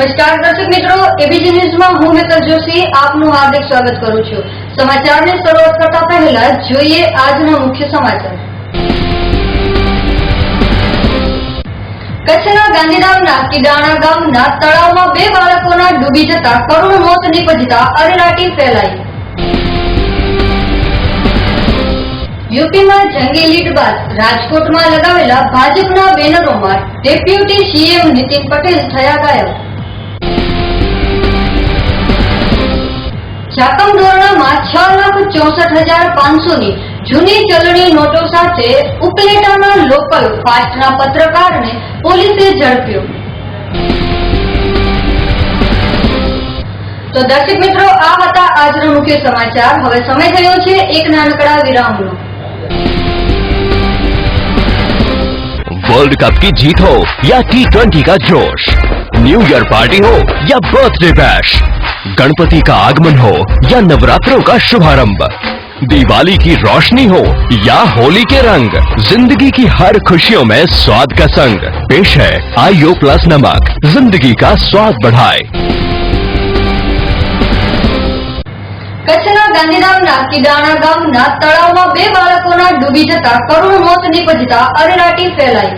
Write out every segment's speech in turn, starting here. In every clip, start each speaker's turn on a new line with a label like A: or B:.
A: નમસ્કાર દર્શક મિત્રો, એબીજી ન્યૂઝમાં હું મિત્તલ જોશી આપનું હાર્દિક સ્વાગત કરું છું। સમાચારની શરૂઆત કરતા પહેલા જોઈએ આજના મુખ્ય સમાચાર। કચ્છના ગાંધીધામના કિડાણા ગામના તળાવમાં 2 બાળકોના ડૂબી જતા કરુણ મોત નીપજતા અરેરાટી ફેલાઈ। यूपीમાં જંગી લીડ બાદ રાજકોટમાં લગાવેલા ભાજપના બેનરોમાં ડેપ્યુટી સીએમ નીતિન પટેલ થયા ગાયબ। ચાકમઢોરણામાં 6,64,500ની જૂની ચલણી નોટો સાથે ઉપલેટાના લોકલ ફાસ્ટના પત્રકારને પોલીસે ઝડપ્યો। તો દર્શક મિત્રો, આ હતા આજના મુખ્ય સમાચાર। હવે સમય થયો છે એક નાનકડા વિરામનો।
B: वर्ल्ड कप की जीत हो या T20 का जोश, न्यू ईयर पार्टी हो या बर्थडे बैश, गणपति का आगमन हो या नवरात्रों का शुभारंभ, दिवाली की रोशनी हो या होली के रंग, जिंदगी की हर खुशियों में स्वाद का संग पेश है आईओ प्लस नमक, जिंदगी का स्वाद बढ़ाए।
A: કચ્છના ગાંધીધામના કિડાણા ગામના તળાવમાં 2 બાળકોના ડૂબી જતા કરુણ મોત નીપજતા અરેરાટી ફેલાઈ।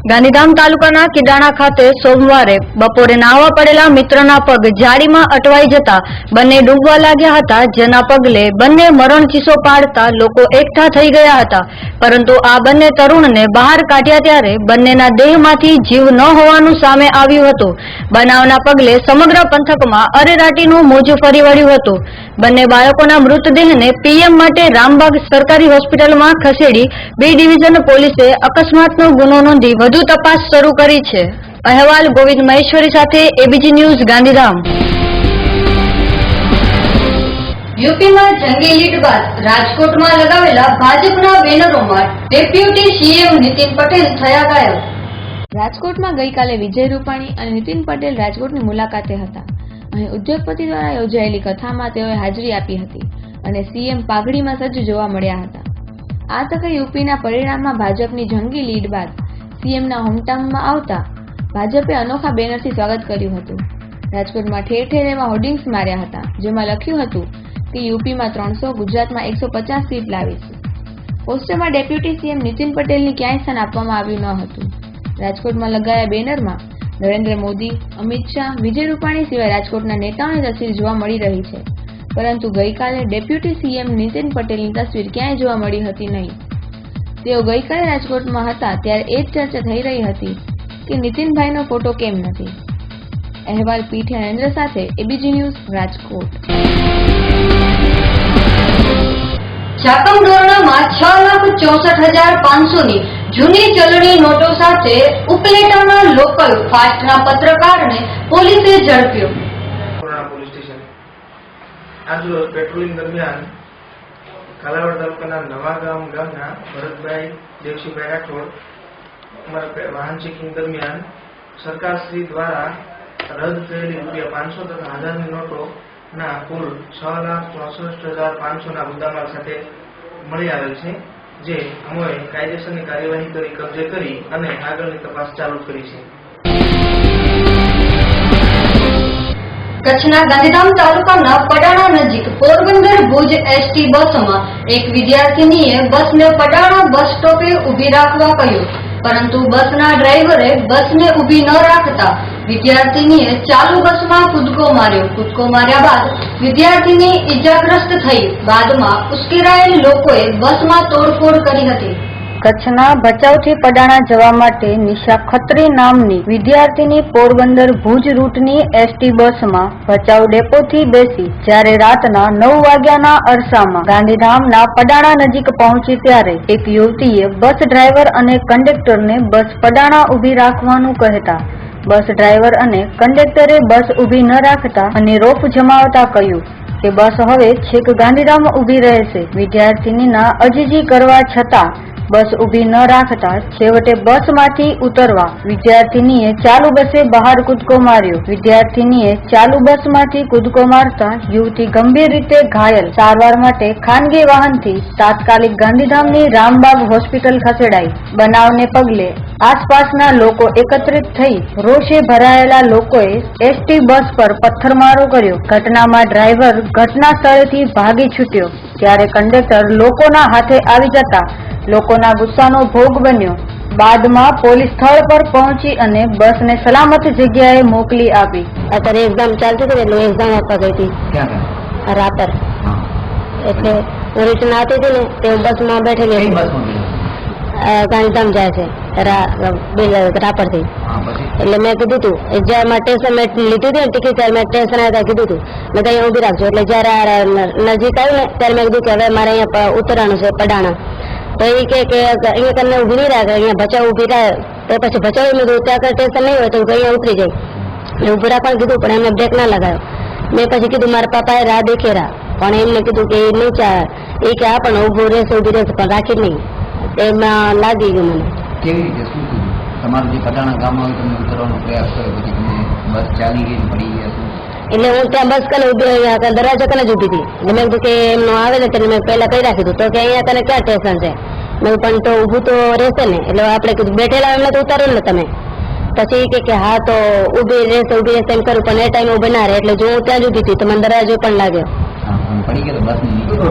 A: ગાંધીધામ તાલુકાના કિડાણા ખાતે સોમવારે બપોરે નાહવા પડેલા મિત્રના પગ જાળીમાં અટવાઈ જતા બંને ડૂબવા લાગ્યા હતા, જેના પગલે બંને મરણ ચીસો પાડતા લોકો એકઠા થઈ ગયા હતા। પરંતુ આ બંને તરુણને બહાર કાઢ્યા ત્યારે બંનેના દેહમાંથી જીવ ન હોવાનું સામે આવ્યું હતું। બનાવના પગલે સમગ્ર પંથકમાં અરેરાટીનું મોજું ફરી વળ્યું હતું। બંને બાળકોના મૃતદેહને પીએમ માટે રામબાગ સરકારી હોસ્પિટલમાં ખસેડી બી ડિવિઝન પોલીસે અકસ્માતનો ગુનો નોંધી વધુ તપાસ શરૂ કરી છે। અહેવાલ ગોવિંદ મહેશ્વરી સાથે એબીજી ન્યૂઝ ગાંધીધામ। યુપીમાં જંગી લીડ બાદ રાજકોટમાં લગાવેલા ભાજપના બેનરોમાં ડેપ્યુટી સીએમ નીતિન પટેલ થયા ગાયબ।
C: રાજકોટમાં ગઈકાલે વિજય રૂપાણી અને નીતિન પટેલ રાજકોટની મુલાકાતે હતા। અહીં ઉદ્યોગપતિ દ્વારા યોજાયેલી કથામાં તેઓએ હાજરી આપી હતી અને સીએમ પાઘડીમાં સજ્જ જોવા મળ્યા હતા। આ તકે યુપીના પરિણામમાં ભાજપની જંગી લીડ બાદ સીએમના હોમટાઉનમાં આવતા ભાજપે અનોખા બેનરથી સ્વાગત કર્યું હતું। રાજકોટમાં ઠેર ઠેર એવા હોર્ડિંગ્સ માર્યા હતા, જેમાં લખ્યું હતું કે યુપીમાં 300, ગુજરાતમાં 150 સીટ લાવીશું। પોસ્ટરમાં ડેપ્યુટી સીએમ નીતિન પટેલની ક્યાંય સ્થાન આપવામાં આવ્યું ન હતું। રાજકોટમાં લગાયા બેનરમાં નરેન્દ્ર મોદી, અમિત શાહ, વિજય રૂપાણી સિવાય રાજકોટના નેતાઓની તસવીર જોવા મળી રહી છે, પરંતુ ગઈકાલે ડેપ્યુટી સીએમ નીતિન પટેલની તસવીર ક્યાંય જોવા મળી હતી નહીં। તેઓ ગઈકાલે રાજકોટમાં હતા ત્યારે એ જ ચર્ચા થઈ રહી હતી કે નીતિનભાઈનો ફોટો કેમ નથી। અહેવાલ પીઠે નરેન્દ્ર સાથે એબીજી ન્યૂઝ રાજકોટ।
A: ચાકમઢોરણામાં 6,64,500ની જૂની ચલણી નોટો સાથે ઉપલેટાના લોકલ ફાસ્ટના પત્રકારને પોલીસે ઝડપ્યો।
D: પોલીસ સ્ટેશન આજ પેટ્રોલિંગ દરમિયાન કાલાવાડ તાલુકાના નવાગામ ગામના ભરતભાઈ દેવસીભાઈ રાઠોડ અમારા વાહન ચેકિંગ દરમિયાન સરકારશ્રી દ્વારા રદ થયેલી ₹500 તથા 1000ની નોટોના કુલ 6,64,500ના મુદ્દામાલ સાથે મળી આવેલ છે, જે અમોએ કાયદેસરની કાર્યવાહી કરી કબજે કરી અને આગળની તપાસ ચાલુ કરી છે।
A: કચ્છના ગાંધીધામ તાલુકાના પડાણા નજીક પોરબંદર ભુજ એસટી બસમાં એક વિદ્યાર્થીનીએ બસને પડાણા બસ સ્ટોપે ઊભી રાખવા કહ્યું, પરંતુ બસના ડ્રાઈવરે બસને ઊભી ન રાખતા વિદ્યાર્થીનીએ ચાલુ બસમાં કૂદકો માર્યો। કૂદકો માર્યા બાદ વિદ્યાર્થીની ઈજાગ્રસ્ત થઈ। બાદમાં ઉશ્કેરાયેલ લોકોએ બસમાં તોડફોડ કરી હતી। કચ્છના ભચાઉથી પડાણા જવા માટે નિશા ખત્રી નામની વિદ્યાર્થીની પોરબંદર ભુજ રૂટની એસટી બસમાં ભચાઉ ડેપોથી બેસી જ્યારે રાતના 9 વાગ્યાના અરસામાં ગાંધીધામના પડાણા નજીક પહોંચી ત્યારે એક યુવતીએ બસ ડ્રાઈવર અને કંડક્ટરને બસ પડાણા ઊભી રાખવાનું કહેતા બસ ડ્રાઈવર અને કંડક્ટરે બસ ઊભી ન રાખતા અને રોફ જમાવતા કહ્યું કે બસ હવે છેક ગાંધીધામ ઊભી રહેશે। વિદ્યાર્થીનીના અજીજી કરવા છતાં બસ ઊભી ન રાખતા છેવટે બસમાંથી ઉતરવા વિદ્યાર્થીનીએ ચાલુ બસે બહાર કૂદકો માર્યો. વિદ્યાર્થીનીએ ચાલુ બસમાંથી કૂદકો મારતા યુવતી ગંભીર રીતે ઘાયલ. સારવાર માટે ખાનગી વાહનથી તાત્કાલિક ગાંધીધામની રામબાગ હોસ્પિટલ ખસેડાઈ. બનાવને પગલે આસપાસના લોકો એકત્રિત થઈ રોષે ભરાયેલા લોકોએ એસટી બસ પર પથ્થરમારો કર્યો. ઘટનામાં ડ્રાઈવર ઘટના સ્થળેથી ભાગી છૂટ્યો ત્યારે કંડક્ટર લોકોના હાથે આવી જતા લોકોના ગુસ્સાનો ભોગ બન્યો. બાદમાં પોલીસ સ્થળ પર પહોંચી અને બસને સલામત જગ્યાએ મોકલી આપી.
E: અત્યારે એક્ઝામ ચાલતી હતી એટલે એક્ઝામ આપવા ગઈ હતી
F: ક્યાં
E: રાપર. એટલે હું રિટર્ન આવતી હતી ને તે હું બસમાં બેઠેલી
F: કઈ
E: હતી.
F: બસમાં ગયેલા?
E: ગાંધીધામ જાય છે રાપરથી.
F: પછી
E: એટલે મેં કીધું હતું જ્યારે મારે સ્ટેશન મેં લીધી હતી ને ટિકિટ ત્યારે મેં સ્ટેશન આવ્યા કીધું હતું મેં અહીંયા ઊભી રાખજો. એટલે જ્યારે નજીક આવ્યું ને ત્યારે મેં કીધું કે હવે મારે અહીંયા ઉતરવાનું છે પડાણા. તો એ કે અહીંયા તમને ઊભી નહીં રાખે, અહીંયા ભચાઉ ઊભી રહે. તો પછી ભચાઉ મેં કીધું ત્યાં સ્ટેશન નહીં હોય તો અહીંયા ઉતરી જાય. એટલે ઊભી રાખવાનું કીધું પણ એમને બ્રેક ના લગાવ્યો. મેં પછી કીધું મારા પપ્પાએ રાહ દેખી પણ એમને કીધું કે એ નહીં ચાલે. એ કે હા પણ ઊભું રહેશે પણ રાખી જ નહીં. એમાં લાગી ગયું મને.
F: કેવી રીતે શું થયું? તમારું જે પટાણા ગામમાં હોય તમને ઉતરવાનો પ્રયાસ કર્યો પછી તમે બસ ચાલી ગઈ પડી ગયા શું?
E: એટલે હું ત્યાં બસ કને ઉભી રહી દરવાજા કને જ ઉભી હતી. એટલે મેં કીધું કે એમનો આવે ને તેને મેં પહેલા કહી રાખી હતું તો કે અહીંયા તને ક્યાં સ્ટેશન છે. મેં પણ તો ઊભું તો રહેશે ને એટલે આપણે કીધું બેઠેલા એમને તો ઉતાર્યું ને તમે. પછી કે હા તો ઊભી રહેશે એમ કરું પણ એ ટાઈમે ઊભી ના રહે. એટલે જો હું ત્યાં જ ઊભી હતી તો મને દરવાજો પણ લાગ્યો.
F: પડી ગયા બસ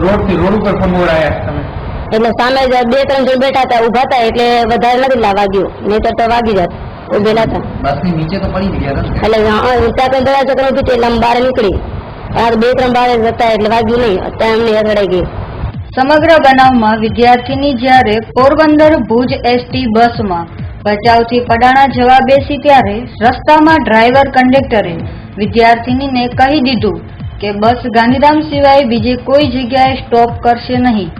D: રોડ ઉપર ફંગોળાયા તમે?
E: એટલે સામે જ 2-3 જણ બેઠા હતા ઉભા હતા એટલે વધારે નથી વાગ્યું, નહીં તો વાગી જાત. ઉભેલા હતા
F: બસ ની નીચે તો પડી ગયા હતા
E: એટલે ત્યાં દરવાજા કરી ઉભી એટલે બહાર નીકળી. આ 2-3 બહાર હતા એટલે વાગ્યું નહીં, ત્યાં એમની અથડાઈ ગઈ.
A: સમગ્ર બનાવમાં વિદ્યાર્થીની જ્યારે પોરબંદર ભુજ એસટી બસમાં ભચાઉથી પડાણા જવા બેસી ત્યારે રસ્તામાં ડ્રાઈવર કંડક્ટરે વિદ્યાર્થીનીને કહી દીધું કે બસ ગાંધીધામ સિવાય બીજે કોઈ જગ્યાએ સ્ટોપ કરશે નહીં.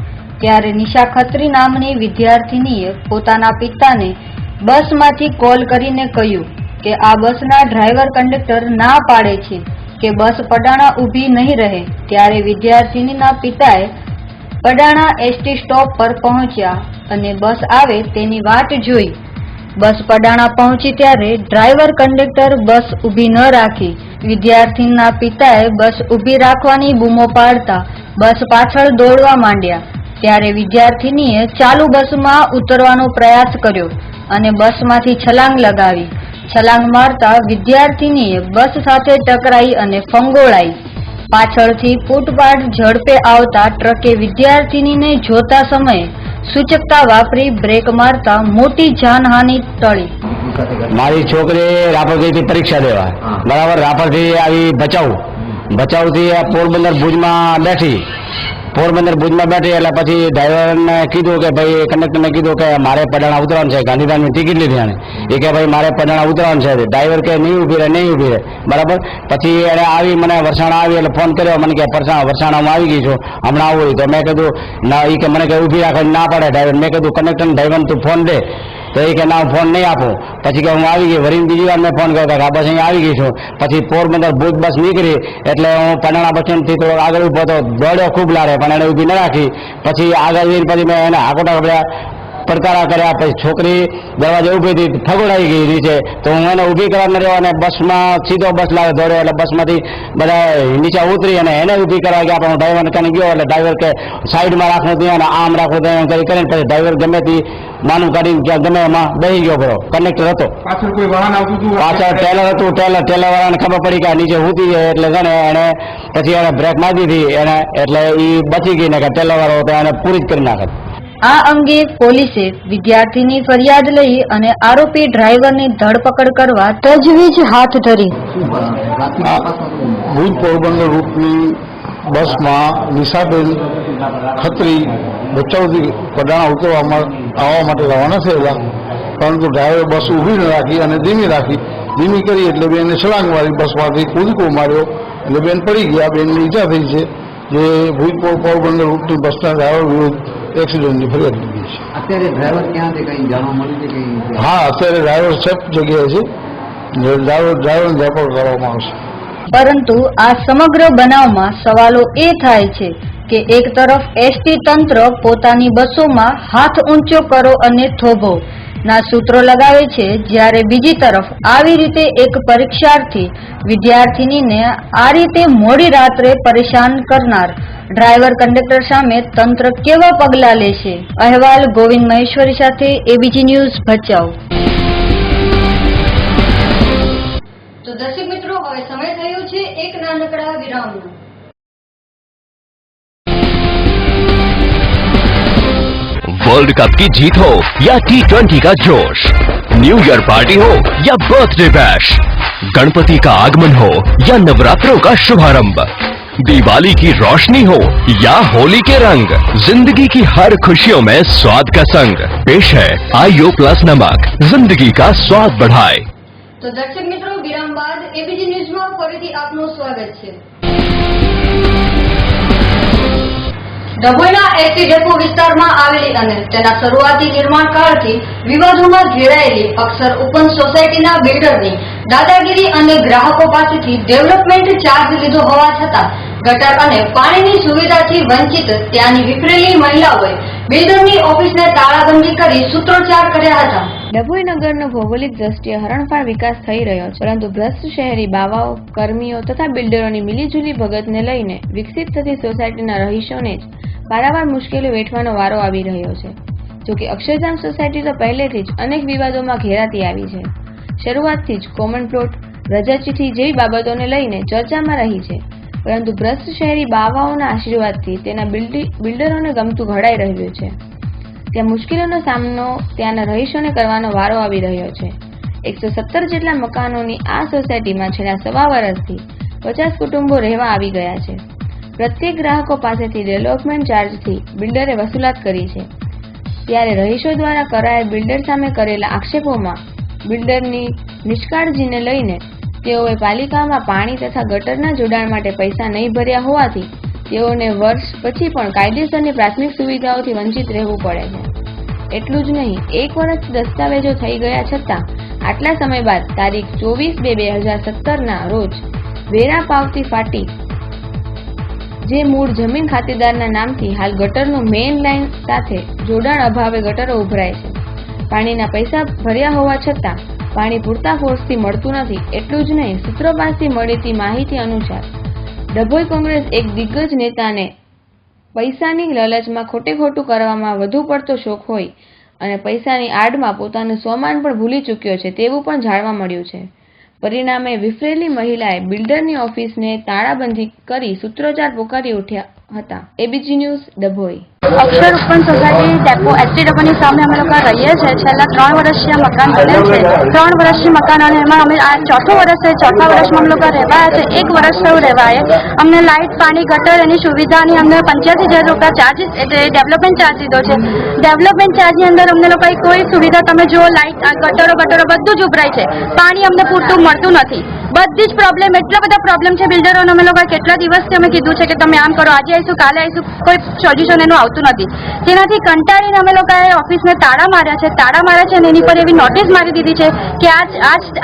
A: ત્યારે નિશા ખત્રી નામની વિદ્યાર્થીનીએ પોતાના પિતાને બસમાંથી કોલ કરીને કહ્યું કે આ બસના ડ્રાઈવર કંડક્ટર ના પાડે છે કે બસ પડાણા ઊભી નહીં રહે. ત્યારે વિદ્યાર્થીનીના પિતાએ પડાણા એસટી સ્ટોપ પર પહોંચ્યા અને બસ આવે તેની વાટ જોઈ. બસ પડાણા પહોંચી ત્યારે ડ્રાઈવર કંડક્ટર બસ ઊભી ન રાખી. વિદ્યાર્થીના પિતાએ બસ ઊભી રાખવાની બૂમો પાડતા બસ પાછળ દોડવા માંડ્યા. ત્યારે વિદ્યાર્થીનીએ ચાલુ બસમાં ઉતરવાનો પ્રયાસ કર્યો અને બસમાંથી છલાંગ લગાવી. છલાંગ મારતા વિદ્યાર્થીનીએ બસ સાથે ટકરાઈ અને ફંગોળાઈ. પાછળથી પૂટપાટ ઝડપે આવતા ટ્રકે વિદ્યાર્થીનીને જોતા સમયે સૂચકતા વાપરી બ્રેક મારતા મોટી જાનહાનિ ટળી.
G: મારી છોકરી રાપર ગઈ હતી પરીક્ષા દેવા, બરાબર. રાપરથી આવી ભચાઉથી પોરબંદર ભુજમાં બેઠી. પોરબંદર ભુજમાં બેઠી એટલે પછી ડ્રાઈવરને કીધું કે ભાઈ કંડક્ટરને કીધું કે મારે પડાણા ઉતરવાનું છે, ગાંધીધામની ટિકિટ લીધી એને. એ કે ભાઈ મારે પડાણા ઉતરવાનું છે. ડ્રાઈવર કે નહીં ઊભી રહે બરાબર. પછી એને આવી મને વરસાણા આવી એટલે ફોન કર્યો મને કે વરસાણામાં આવી ગઈ છું, હમણાં આવું. તો મેં કીધું ના. એ કે મને કે ઊભી રાખે ના પડે ડ્રાઈવર. મેં કીધું કંડક્ટરને ડ્રાઈવરને તું ફોન દે. તો એ કે ના ફોન નહીં આપું. પછી કે હું આવી ગઈ. વરીને બીજી વાર મેં ફોન કર્યો કે આ બસ અહીંયા આવી ગઈ છું. પછી પોરબંદર ભુજ બસ નીકળી એટલે હું પડાણા બસ સ્ટેન્ડથી થોડો આગળ ઉભો હતો. દોડ્યો ખૂબ લારે પણ એને ઊભી ન રાખી. પછી આગળ જઈને પછી મેં એને હાકોટા પડકારા કર્યા. પછી છોકરી દરવાજે ઊભી હતી, ફગોડાઈ ગઈ નીચે. તો હું એને ઊભી કરવા રહ્યો અને બસમાં સીધો બસ લાવે દોડ્યો. એટલે બસમાંથી બધા નીચે ઉતરી અને એને ઊભી કરવા ગયા. પણ હું ડ્રાઈવરને કને ગયો એટલે ડ્રાઈવર કે સાઈડમાં રાખવું ત્યાં અને આમ રાખવું ત્યાં કરીને પછી ડ્રાઈવર ગમે તે માનું કાઢીને ત્યાં ગમે એમાં બેસી ગયો. બરો કંડક્ટર હતો.
D: પાછળ કોઈ વાહન આવતું હતું?
G: પાછળ ટેલર હતું. ટેલર વાળાને ખબર પડી કે નીચે ઉતરી જાય એટલે છે ને એને પછી એને બ્રેક મારી દીધી એને. એટલે એ બચી ગઈ ને કે ટેલર વાળો હતો એને પૂરી જ કરી નાખે.
A: આ અંગે પોલીસે વિદ્યાર્થીની ફરિયાદ લઈ અને આરોપી ડ્રાઈવરની ધરપકડ કરવા તજવીજ હાથ ધરી.
H: ભુજ પોરબંદર રૂટની બસમાં નિશાબેન ખત્રી ભચાઉથી પડાણા આવવા માટે રવાના થયેલા, પરંતુ ડ્રાઈવરે બસ ઊભી ન રાખી અને ધીમી કરી એટલે બેનને છલાંગ મારી બસમાંથી કૂદકો માર્યો એટલે બેન પડી ગયા. બેનને ઈજા થઈ છે, જે ભુજ પોરબંદર રૂટની બસના ડ્રાઈવર વિરુદ્ધ એક્સિડન્ટની ફરિયાદ લીધી છે.
F: અત્યારે ડ્રાઈવર ક્યાં છે? કઈ જાણવા મળ્યું છે કે?
H: હા, અત્યારે ડ્રાઈવર સેફ જગ્યાએ છે. ડ્રાઈવરને ધરપકડ કરવામાં આવશે.
A: પરંતુ આ સમગ્ર બનાવમાં સવાલો એ થાય છે કે એક તરફ એસટી તંત્ર પોતાની બસોમાં હાથ ઊંચો કરો અને થોભો ના સૂત્રો લગાવે છે, જ્યારે બીજી તરફ આવી રીતે એક પરીક્ષાર્થી વિદ્યાર્થીનીને આ રીતે મોડી રાત્રે પરેશાન કરનાર ડ્રાઈવર કંડક્ટર સામે તંત્ર કેવા પગલાં લેશે? અહેવાલ ગોવિંદ મહેશ્વરી સાથે એબીજી ન્યૂઝ ભચાઉ. તો દર્શક મિત્રો, હવે સમય થયો છે એક નાનકડા વિરામનો.
B: वर्ल्ड कप की जीत हो या T20 का जोश, न्यू ईयर पार्टी हो या बर्थडे बैश, गणपति का आगमन हो या नवरात्रों का शुभारंभ, दिवाली की रोशनी हो या होली के रंग, जिंदगी की हर खुशियों में स्वाद का संग पेश है आईओ प्लस नमक, जिंदगी का स्वाद बढ़ाए.
A: તો દર્શક મિત્રો, વિરામ બાદ એબીજી ન્યૂઝમાં ફરીથી આપનું સ્વાગત છે. ડભોઈના એસટી ડેપો વિસ્તારમાં આવેલી અને તેના શરૂઆતી નિર્માણ કાળથી વિવાદોમાં ઘેરાયેલી અક્ષર ઓપન સોસાયટીના બિલ્ડરની દાદાગીરી અને ગ્રાહકો પાસેથી ડેવલપમેન્ટ ચાર્જ લીધો હોવા છતાં ગટર અને પાણીની સુવિધાથી વંચિત ત્યાંની વિફરેલી મહિલાઓએ બિલ્ડરની ઓફિસને તાળાબંધી કરી સૂત્રોચ્ચાર કર્યા હતા.
C: ડભોઈ નગરનો ભૌગોલિક દ્રષ્ટિએ હરણફાળ વિકાસ થઈ રહ્યો છે, પરંતુ ભ્રષ્ટ શહેરી બાવાઓ, કર્મીઓ તથા બિલ્ડરોની મિલીજુલી ભગતને લઈને વિકસિત થતી સોસાયટીના રહીશોને જ વારંવાર મુશ્કેલીઓ વેઠવાનો વારો આવી રહ્યો છે. જોકે અક્ષરધામ સોસાયટી તો પહેલેથી જ અનેક વિવાદોમાં ઘેરાતી આવી છે. શરૂઆતથી જ કોમન પ્લોટ, રજા ચિઠ્ઠી જેવી બાબતોને લઈને ચર્ચામાં રહી છે, પરંતુ ભ્રષ્ટ શહેરી બાવાઓના આશીર્વાદથી તેના બિલ્ડરોને ગમતું ઘડાઈ રહ્યું છે. ત્યાં મુશ્કેલીઓનો સામનો ત્યાંના રહીશોને કરવાનો વારો આવી રહ્યો છે. 117 જેટલા મકાનોની આ સોસાયટીમાં છેલ્લા સવા વર્ષથી 50 કુટુંબો રહેવા આવી ગયા છે. પ્રત્યેક ગ્રાહકો પાસેથી ડેવલપમેન્ટ ચાર્જથી બિલ્ડરે વસૂલાત કરી છે. ત્યારે રહીશો દ્વારા કરાયેલ બિલ્ડર સામે કરેલા આક્ષેપોમાં બિલ્ડરની નિષ્કાળજીને લઈને તેઓએ પાલિકામાં પાણી તથા ગટરના જોડાણ માટે પૈસા નહીં ભર્યા હોવાથી તેઓને વર્ષ પછી પણ કાયદેસરની પ્રાથમિક સુવિધાઓથી વંચિત રહેવું પડે છે. એટલું જ નહીં, 1 વર્ષ દસ્તાવેજો થઈ ગયા છતાં આટલા સમય બાદ તારીખ 24/2/2017ના રોજ વેરા પાવતી ફાટી, જે મૂળ જમીન ખાતેદારના નામથી હાલ ગટરનું મેઇન લાઇન સાથે જોડાણ અભાવે ગટરો ઉભરાય છે. પાણીના પૈસા ભર્યા હોવા છતાં પાણી પૂરતા ફોર્સથી મળતું નથી. એટલું જ નહીં, સૂત્રો પાસેથી મળતી માહિતી અનુસાર ડભોઈ કોંગ્રેસ એક દિગ્ગજ નેતાને પૈસાની લાલચમાં ખોટું કરવામાં વધુ પડતો શોખ હોય અને પૈસાની આડમાં પોતાનું સ્વમાન પણ ભૂલી ચૂક્યો છે તેવું પણ જાણવા મળ્યું છે. પરિણામે વિફરેલી મહિલાએ બિલ્ડરની ઓફિસને તાળાબંધી કરી સૂત્રોચ્ચાર પોકારી ઉઠ્યા હતા. ABG news, Dabhoi.
I: Akshar open society depot ST ડેપોની સામે અમે લોકો રહીએ છીએ. છેલ્લા 3 વર્ષથી આ મકાન બનેલ છે. 3 વર્ષથી મકાન, અને એમાં અમે આ 4થું વર્ષ છે. 4થા વર્ષમાં અમે લોકો રહેવાયા છે. 1 વર્ષ થયું રહેવાય. અમને લાઇટ, પાણી, ગટર એની સુવિધાની અમને 85,000 રૂપિયા ચાર્જીસ એટલે ડેવલપમેન્ટ ચાર્જ લીધો છે. ડેવલપમેન્ટ ચાર્જની અંદર અમને લોકોએ કોઈ સુવિધા, તમે જુઓ, લાઇટ, ગટરો બધું જ ઉભરાય છે. પાણી અમને પૂરતું મળતું નથી. બધી જ પ્રોબ્લેમ, એટલા બધા પ્રોબ્લેમ છે બિલ્ડરોને. અમે લોકો કેટલા દિવસથી અમે કીધું છે કે તમે આમ કરો, આજે આવીશું, કાલે આવીશું, કોઈ સોલ્યુશન એનું આવતું નથી. તેનાથી કંટાળીને અમે લોકોએ ઓફિસને તાળા માર્યા છે અને એની પર એવી નોટિસ મારી દીધી છે કે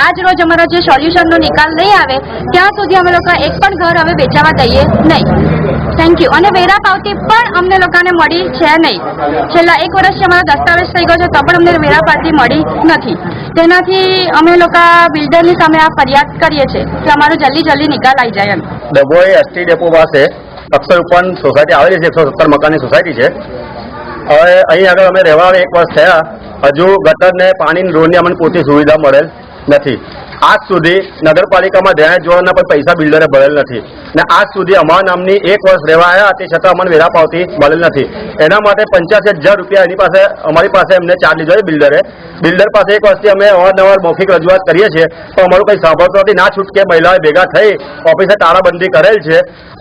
I: આજ રોજ અમારો જે સોલ્યુશનનો નિકાલ નહીં આવે ત્યાં સુધી અમે લોકો એક પણ ઘર હવે વેચાવા દઈએ નહીં. Thank you. અને વેરા પાવતી પણ અમને લોકોને મળી છે નહીં. છેલ્લા 1 વર્ષથી અમારો દસ્તાવેજ થઈ ગયો છે તો પણ અમને વેરા પાવતી મળી નથી. તેનાથી અમે લોકો બિલ્ડરની સામે આ ફરિયાદ કરીએ છીએ કે અમારો જલ્દી નિકાલ આવી જાય.
J: ડભોઈ એસટી ડેપો પાસે અક્ષર ઓપન સોસાયટી આવેલી છે. 117 મકાનની સોસાયટી છે. હવે અહીં આગળ અમે રહેવા 1 વર્ષ થયા, હજુ ગટર ને પાણી, રોડની અમને પૂરતી સુવિધા મળેલ નથી. આજ સુધી નગરપાલિકામાં ડ્રેનેજ જોવાના પણ પૈસા બિલ્ડરે ભરેલ નથી, ને આજ સુધી અમારા નામની 1 વર્ષ રહેવા આવ્યા તે છતાં અમને વેરા પાવતી મળેલ નથી. એના માટે 85,000 રૂપિયા એની પાસે, અમારી પાસે એમને ચાર્જ લીધો છે બિલ્ડરે. બિલ્ડર પાસે 1 વર્ષથી અમે અવારનવાર મૌખિક રજૂઆત કરીએ છીએ તો અમારું કંઈ સાંભળતું નથી. ના છૂટકે મહિલાઓએ ભેગા થઈ ઓફિસે તાળાબંધી કરેલ છે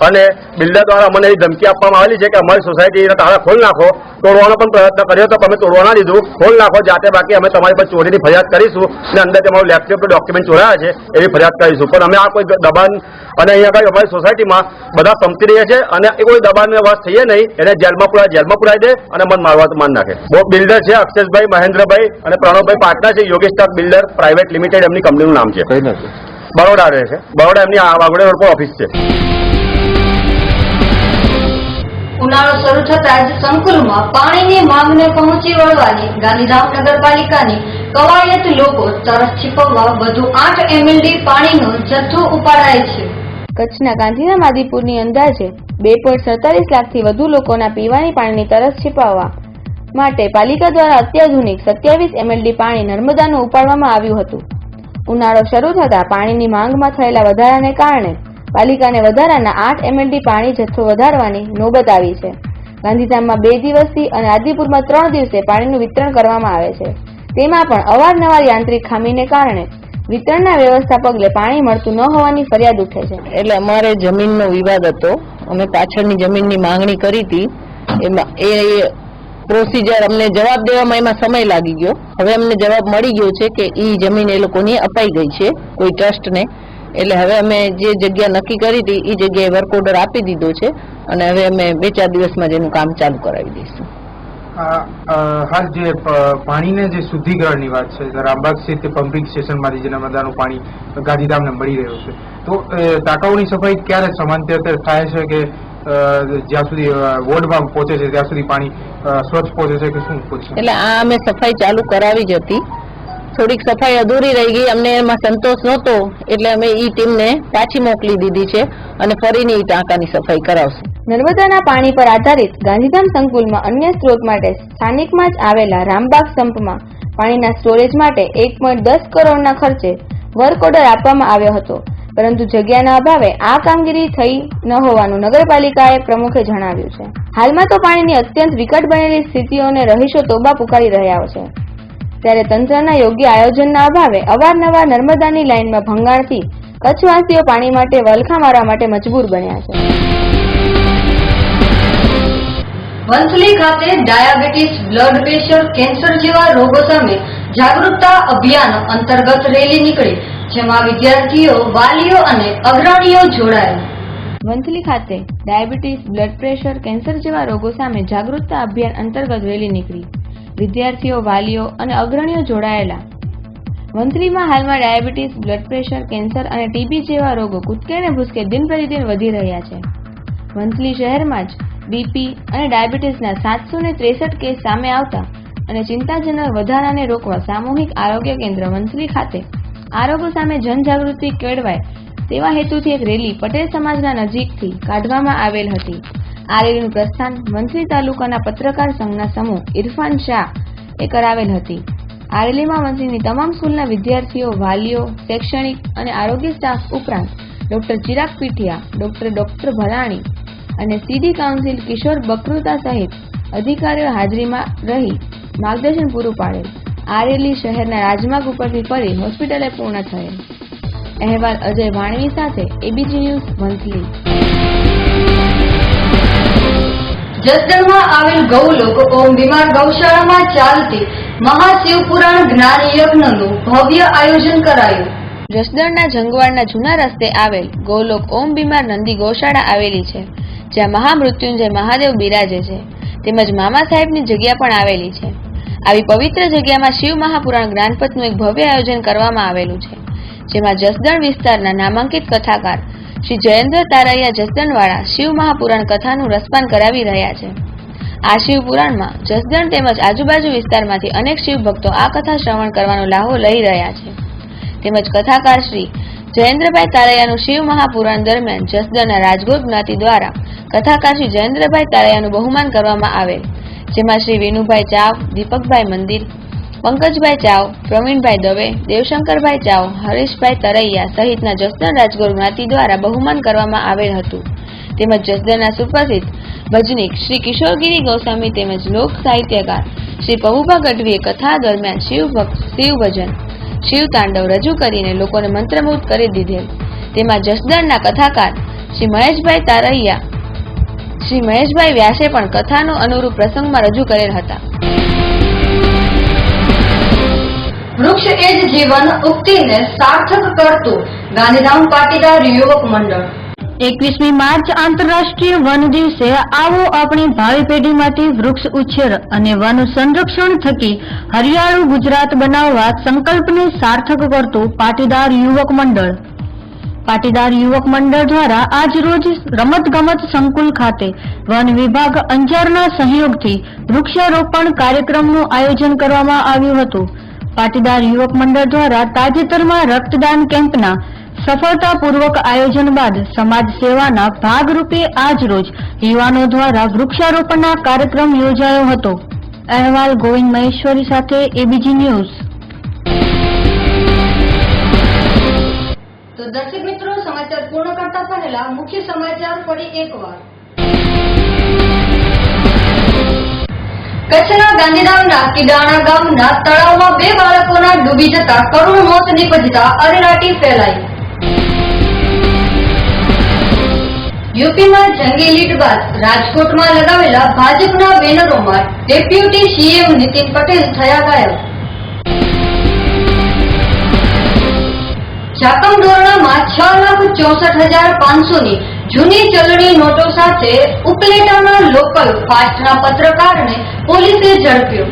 J: અને બિલ્ડર દ્વારા અમને એવી ધમકી આપવામાં આવેલી છે કે અમારી સોસાયટીના તાળા ખોલ નાખો. તોડવાનો પણ પ્રયત્ન કર્યો તો અમે તોડવા ના દીધું. ખોલ નાખો જાતે, બાકી અમે તમારી પર ચોરીની ફરિયાદ કરીશું અને અંદર તમારું લેપટોપ ડોક્યુમેન્ટ ચોરાયા છે એવી ફરિયાદ કરીશું. પણ અમે આ કોઈ દબાણ, અને અહીંયા આગળ અમારી સોસાયટીમાં બધા સમજી રહ્યા છે અને એ કોઈ દબાણને વાત થઈએ નહીં. એને જેલમાં પુરાઈ દે અને મન મારવા તો માન નાખે. બહુ બિલ્ડર છે અક્ષેશભાઈ, મહેન્દ્રભાઈ અને પ્રણવભાઈ પાટના છે. યોગેશ તક બિલ્ડર પ્રાઇવેટ લિમિટેડ એમની કંપનીનું નામ છે. બરોડા રહે છે. બરોડા એમની વાઘોડે રોડ પર ઓફિસ છે.
A: ઉનાળો શરૂ થતા જ સંકુલમાં પાણીની માંગને પહોંચી વળવાની ગાંધીધામ નગરપાલિકાની કવાયત લોકો તરસ છીપવવા વધુ 8 MLD પાણીનો જથ્થો ઉપાડાય છે.
C: કચ્છના ગાંધીધામ આદિપુરની અંદાજે 2.47 લાખથી વધુ લોકોના પીવાની પાણીની તરસ છીપાવવા માટે પાલિકા દ્વારા અત્યાધુનિક 27 MLD પાણી નર્મદાનું ઉપાડવામાં આવ્યું હતું. ઉનાળો શરૂ થતા પાણીની માંગમાં થયેલા વધારાને કારણે પાલિકાને વધારાના 8 MLD પાણી જથ્થો વધારવાની નોબત આવી છે. ગાંધીધામમાં 2 દિવસથી અને આદિપુરમાં 3 દિવસે પાણીનું વિતરણ કરવામાં આવે છે. તેમાં પણ અવારનવાર યાંત્રિક ખામીને કારણે વિતરણના વ્યવસ્થા પગલે પાણી મળતું ન હોવાની ફરિયાદ ઉઠે છે.
K: એટલે અમારે જમીનનો વિવાદ હતો. અમે પાછળની જમીનની માંગણી કરી હતી. એમાં એ પ્રોસિજર અમને જવાબ દેવામાં એમાં સમય લાગી ગયો. હવે અમને જવાબ મળી ગયો છે કે એ જમીન એ લોકોની અપાઈ ગઈ છે કોઈ ટ્રસ્ટને. એટલે હવે અમે જે જગ્યા નક્કી કરી હતી એ જગ્યાએ વર્ક ઓર્ડર આપી દીધો છે અને હવે અમે 2-4 દિવસમાં જ એનું કામ ચાલુ કરાવી દઈશું.
L: હાલ જે પાણીને જે શુદ્ધિકરણની વાત છે, રામબાગ સ્થિત પમ્પિંગ સ્ટેશનમાંથી જે નર્મદાનું પાણી ગાંધીધામને મળી રહ્યું છે, તો ટાંકાઓની સફાઈ ક્યારે સમાંતર થાય છે કે જ્યાં સુધી વોર્ડમાં પહોંચે છે ત્યાં સુધી પાણી સ્વચ્છ પહોંચે છે કે શું પહોંચે?
K: એટલે આ અમે સફાઈ ચાલુ કરાવી જ હતી. થોડીક સફાઈ અધૂરી રહી ગઈ, અમને એમાં સંતોષ નહોતો એટલે અમે ઈ ટીમને પાછી મોકલી દીધી છે અને ફરીની ટાંકાની સફાઈ કરાવશું.
C: નર્મદાના પાણી પર આધારિત ગાંધીધામ સંકુલમાં અન્ય સ્ત્રોત માટે સ્થાનિકમાં જ આવેલા રામબાગ સંપમાં પાણીના સ્ટોરેજ માટે 1.10 કરોડના ખર્ચે વર્ક ઓર્ડર આપવામાં આવ્યો હતો, પરંતુ જગ્યાના અભાવે આ કામગીરી થઈ ન હોવાનું નગરપાલિકાએ પ્રમુખે જણાવ્યું છે. હાલમાં તો પાણીની અત્યંત વિકટ બનેલી સ્થિતિઓને રહીશો તોબા પુકારી રહ્યા છે, ત્યારે તંત્રના યોગ્ય આયોજનના અભાવે અવારનવાર નર્મદાની લાઇનમાં ભંગાણથી કચ્છવાસીઓ પાણી માટે વલખા મારવા માટે મજબૂર બન્યા છે.
A: વંથલી ખાતે ડાયાબિટીસ, બ્લડ પ્રેશર, કેન્સર જેવા રોગો સામે જાગૃતતા અભિયાન અંતર્ગત રેલી નીકળી, જેમાં વિદ્યાર્થીઓ, વાલીઓ અને અગ્રણીઓ જોડાયા.
C: વંથલી ખાતે ડાયાબિટીસ, બ્લડ પ્રેશર, કેન્સર જેવા રોગો સામે જાગૃતતા અભિયાન અંતર્ગત રેલી નીકળી. વિદ્યાર્થીઓ, વાલીઓ અને અગ્રણીઓ જોડાયેલા. વંથલીમાં હાલમાં ડાયાબિટીસ, બ્લડ પ્રેશર, કેન્સર અને ટીબી જેવા રોગો કૂદકે ને ભૂસકે દિન પ્રતિદિન વધી રહ્યા છે. વંથલી શહેરમાં જ બીપી અને ડાયાબિટીસના 763 કેસ સામે આવતા અને ચિંતાજનક વધારાને રોકવા સામૂહિક આરોગ્ય કેન્દ્ર વંથલી ખાતે આ રોગો સામે જનજાગૃતિ કેળવાય તેવા હેતુથી એક રેલી પટેલ સમાજના નજીકથી કાઢવામાં આવેલ હતી. આ રેલીનું પ્રસ્થાન વંથલી તાલુકાના પત્રકાર સંઘના સમૂહ ઇરફાન શાહ એ કરાવેલ હતી. આ રેલીમાં વંથલીની તમામ સ્કૂલના વિદ્યાર્થીઓ, વાલીઓ, શૈક્ષણિક અને આરોગ્ય સ્ટાફ ઉપરાંત ડોક્ટર ચિરાગ પીઠિયા, ડોક્ટર ભલાણી અને સીડી કાઉન્સિલ કિશોર બકૃતા સહિત અધિકારીઓ હાજરીમાં રહી માર્ગદર્શન પૂરું પાડેલ. આ રેલી શહેરના રાજમાર્ગ ઉપરથી ફરી હોસ્પિટલે પૂર્ણ થયેલ. અહેવાલ અજય વાણવી સાથે એબીજી ન્યૂઝ વંથલી.
A: જસદણમાં આવેલ ગૌલોક ઓમ બીમાર ગૌશાળામાં ચાલતી મહાશિવપુરાણ જ્ઞાન યજ્ઞનું ભવ્ય આયોજન કરાયું.
C: જસદણના જંગવાડના જૂના રસ્તે આવેલ ગૌલોક ઓમ બીમાર નંદી ગૌશાળા આવેલી છે, જ્યાં મહામૃત્યુંજય મહાદેવ બિરાજે છે, તેમજ મામા સાહેબની જગ્યા પણ આવેલી છે. આવી પવિત્ર જગ્યામાં શિવ મહાપુરાણ જ્ઞાનપથનું એક ભવ્ય આયોજન કરવામાં આવેલું છે, જેમાં જસદણ વિસ્તારના નામાંકિત કથાકાર શ્રી જયેન્દ્ર તારૈયા જસદણવાળા શિવ મહાપુરાણ કથાનું રસપાન કરાવી રહ્યા છે. આ શિવ પુરાણમાં જસદણ તેમજ આજુબાજુ વિસ્તારમાંથી અનેક શિવ ભક્તો આ કથા શ્રવણ કરવાનો લાહો લઈ રહ્યા છે. તેમજ કથાકાર શ્રી જયેન્દ્રભાઈ તારૈયાનું શિવ મહાપુરાણ દરમિયાન જસદણના રાજગોર જ્ઞાતિ દ્વારા કથાકાર શ્રી જયેન્દ્રભાઈ તારૈયાનું બહુમાન કરવામાં આવેલ, જેમાં શ્રી વિનુભાઈ ચાવ, દીપકભાઈ મંદિર, પંકજભાઈ ચાવ, પ્રવીણભાઈ દવે, દેવશંકરભાઈ ચાવ, હરીશભાઈ તરૈયા સહિતના જસદણ રાજગોર જ્ઞાતિ દ્વારા બહુમાન કરવામાં આવેલ હતું. તેમજ જસદણના સુપ્રસિદ્ધ ભજનીક શ્રી કિશોરગીરી ગોસ્વામી તેમજ લોક સાહિત્યકાર શ્રી પબુભા ગઢવીએ કથા દરમિયાન શિવ ભજન, શિવ તાંડવ રજૂ કરીને લોકોને મંત્રમુગ્ધ કરી દીધેલ. તેમાં જસદણના કથાકાર શ્રી મહેશભાઈ વ્યાસે પણ કથાનો અનુરૂપ પ્રસંગમાં રજૂ કરેલ હતા.
A: વૃક્ષ એ જ જીવન ઉક્તિને સાર્થક કરતું ગાંધીધામ પાટીદાર યુવક મંડળ.
M: 21મી માર્ચ આંતરરાષ્ટ્રીય વન દિવસે આવો આપણી ભાવિ પેઢી માટે વૃક્ષ ઉછેર અને વન સંરક્ષણ થકી હરિયાળું ગુજરાત બનાવવા સંકલ્પને સાર્થક કરતું પાટીદાર યુવક મંડળ. પાટીદાર યુવક મંડળ દ્વારા આજ રોજ રમતગમત સંકુલ ખાતે વન વિભાગ અંજારના સહયોગથી વૃક્ષારોપણ કાર્યક્રમનું આયોજન કરવામાં આવ્યું હતું. પાટીદાર યુવક મંડળ દ્વારા તાજેતરમાં રક્તદાન કેમ્પના સફળતાપૂર્વક આયોજન બાદ સમાજ સેવાના ભાગરૂપે આજ રોજ યુવાનો દ્વારા વૃક્ષારોપણના કાર્યક્રમ યોજાયો હતો. અહેવાલ ગોવિંદ મહેશ્વરી સાથે એબીજી ન્યૂઝ.
A: તો દર્શક મિત્રો, સમાચાર પૂર્ણ કરતા પહેલા મુખ્ય સમાચાર ફરી એકવાર. કચ્છના ગાંધીધામના કિડાણા ગામના તળાવમાં 2 બાળકોના ડૂબી જતા કરુણ મોત નીપજતા અરેરાટી ફેલાઈ. યુપીમાં જંગી લીડ બાદ રાજકોટમાં લગાવેલા ભાજપના બેનરોમાં ડેપ્યુટી સીએમ નીતિન પટેલ થયા ગાયબ. ચાકમઢોરણામાં 6,64,500ની જૂની ચલણી નોટો સાથે ઉપલેટાના લોકલ ફાસ્ટના પત્રકારને પોલીસે ઝડપ્યો.